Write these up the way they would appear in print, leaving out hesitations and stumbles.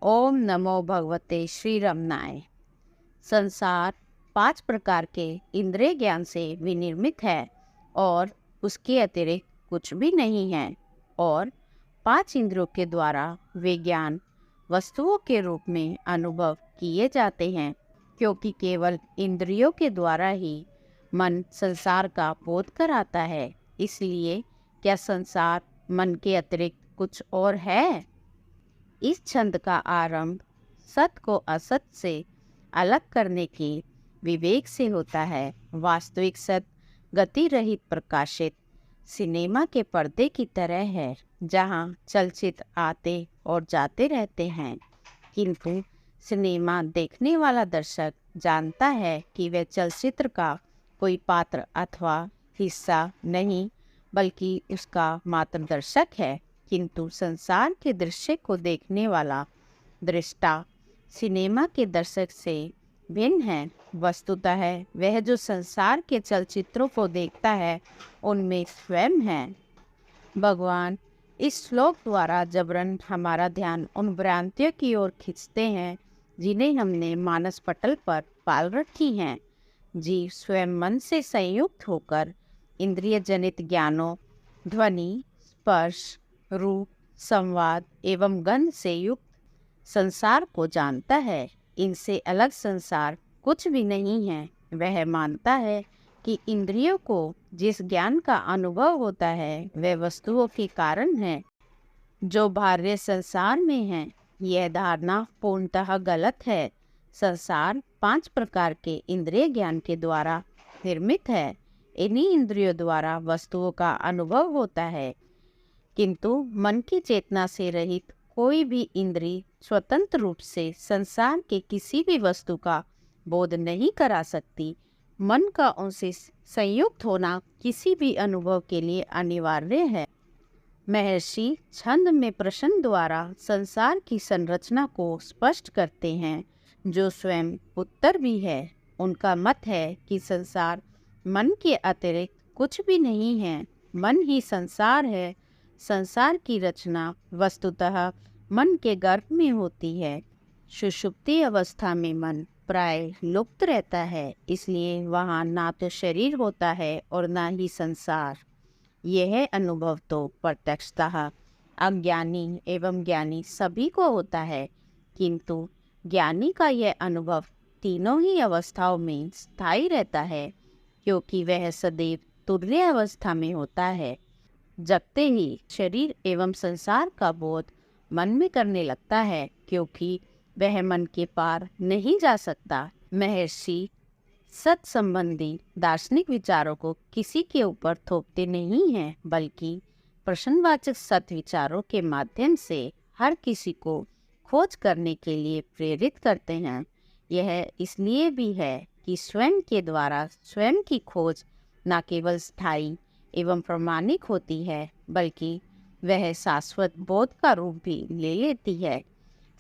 ओम नमो भगवते श्री रमनाय। संसार 5 प्रकार के इंद्रिय ज्ञान से विनिर्मित है और उसके अतिरिक्त कुछ भी नहीं है। और 5 इंद्रियों के द्वारा वे ज्ञान वस्तुओं के रूप में अनुभव किए जाते हैं, क्योंकि केवल इंद्रियों के द्वारा ही मन संसार का बोध कराता है। इसलिए क्या संसार मन के अतिरिक्त कुछ और है? इस छंद का आरंभ सत को असत से अलग करने के विवेक से होता है। वास्तविक सत गति रहित प्रकाशित सिनेमा के पर्दे की तरह है, जहां चलचित्र आते और जाते रहते हैं, किंतु सिनेमा देखने वाला दर्शक जानता है कि वह चलचित्र का कोई पात्र अथवा हिस्सा नहीं, बल्कि उसका मात्र दर्शक है। किंतु संसार के दृश्य को देखने वाला दृष्टा सिनेमा के दर्शक से भिन्न है। वस्तुतः वह जो संसार के चलचित्रों को देखता है, उनमें स्वयं है। भगवान इस श्लोक द्वारा जबरन हमारा ध्यान उन भ्रांतियों की ओर खींचते हैं जिन्हें हमने मानस पटल पर पाल रखी हैं। जीव स्वयं मन से संयुक्त होकर इंद्रिय जनित ज्ञानों, ध्वनि, स्पर्श, रूप, संवाद एवं गंध से युक्त संसार को जानता है। इनसे अलग संसार कुछ भी नहीं है। वह मानता है कि इंद्रियों को जिस ज्ञान का अनुभव होता है, वह वस्तुओं के कारण है जो बाह्य संसार में है। यह धारणा पूर्णतः गलत है। संसार 5 प्रकार के इंद्रिय ज्ञान के द्वारा निर्मित है। इन्हीं इंद्रियों द्वारा वस्तुओं का अनुभव होता है, किंतु मन की चेतना से रहित कोई भी इंद्रिय स्वतंत्र रूप से संसार के किसी भी वस्तु का बोध नहीं करा सकती। मन का उनसे संयुक्त होना किसी भी अनुभव के लिए अनिवार्य है। महर्षि छंद में प्रश्न द्वारा संसार की संरचना को स्पष्ट करते हैं, जो स्वयं उत्तर भी है। उनका मत है कि संसार मन के अतिरिक्त कुछ भी नहीं है। मन ही संसार है। संसार की रचना वस्तुतः मन के गर्भ में होती है। सुषुप्ति अवस्था में मन प्राय लुप्त रहता है, इसलिए वहाँ ना तो शरीर होता है और ना ही संसार। यह अनुभव तो प्रत्यक्षतः अज्ञानी एवं ज्ञानी सभी को होता है, किंतु ज्ञानी का यह अनुभव तीनों ही अवस्थाओं में स्थायी रहता है, क्योंकि वह सदैव तुर्य अवस्था में होता है। जगते ही शरीर एवं संसार का बोध मन में करने लगता है, क्योंकि वह मन के पार नहीं जा सकता। महर्षि सत संबंधी दार्शनिक विचारों को किसी के ऊपर थोपते नहीं हैं, बल्कि प्रश्नवाचक सत विचारों के माध्यम से हर किसी को खोज करने के लिए प्रेरित करते हैं। यह इसलिए भी है कि स्वयं के द्वारा स्वयं की खोज न केवल स्थायी एवं प्रमाणिक होती है, बल्कि वह शाश्वत बोध का रूप भी ले लेती है।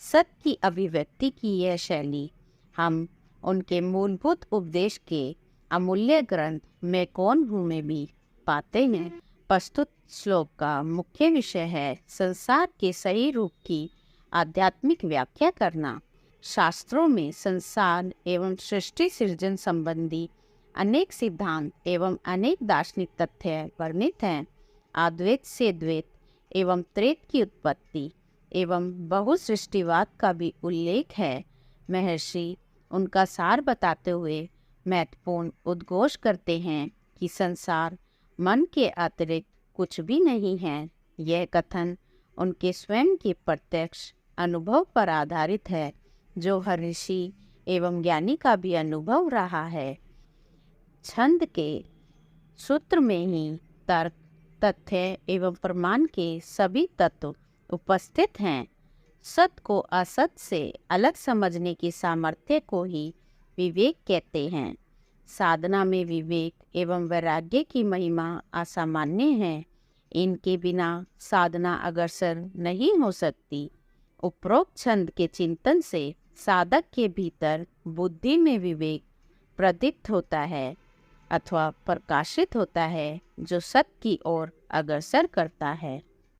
सत्य की अभिव्यक्ति की यह शैली हम उनके मूलभूत उपदेश के अमूल्य ग्रंथ मैं कौन हूँ में भी पाते हैं। प्रस्तुत श्लोक का मुख्य विषय है संसार के सही रूप की आध्यात्मिक व्याख्या करना। शास्त्रों में संसार एवं सृष्टि सृजन संबंधी अनेक सिद्धांत एवं अनेक दार्शनिक तथ्य वर्णित हैं। अद्वैत से द्वैत एवं त्रैत की उत्पत्ति एवं बहुसृष्टिवाद का भी उल्लेख है। महर्षि उनका सार बताते हुए महत्वपूर्ण उद्घोष करते हैं कि संसार मन के अतिरिक्त कुछ भी नहीं है। यह कथन उनके स्वयं के प्रत्यक्ष अनुभव पर आधारित है, जो हर ऋषि एवं ज्ञानी का भी अनुभव रहा है। छंद के सूत्र में ही तर्क, तथ्य एवं प्रमाण के सभी तत्व उपस्थित हैं। सत्य को असत से अलग समझने की सामर्थ्य को ही विवेक कहते हैं। साधना में विवेक एवं वैराग्य की महिमा असामान्य है। इनके बिना साधना अग्रसर नहीं हो सकती। उपरोक्त छंद के चिंतन से साधक के भीतर बुद्धि में विवेक प्रदीप्त होता है अथवा प्रकाशित होता है, जो सत्य की ओर अग्रसर करता है।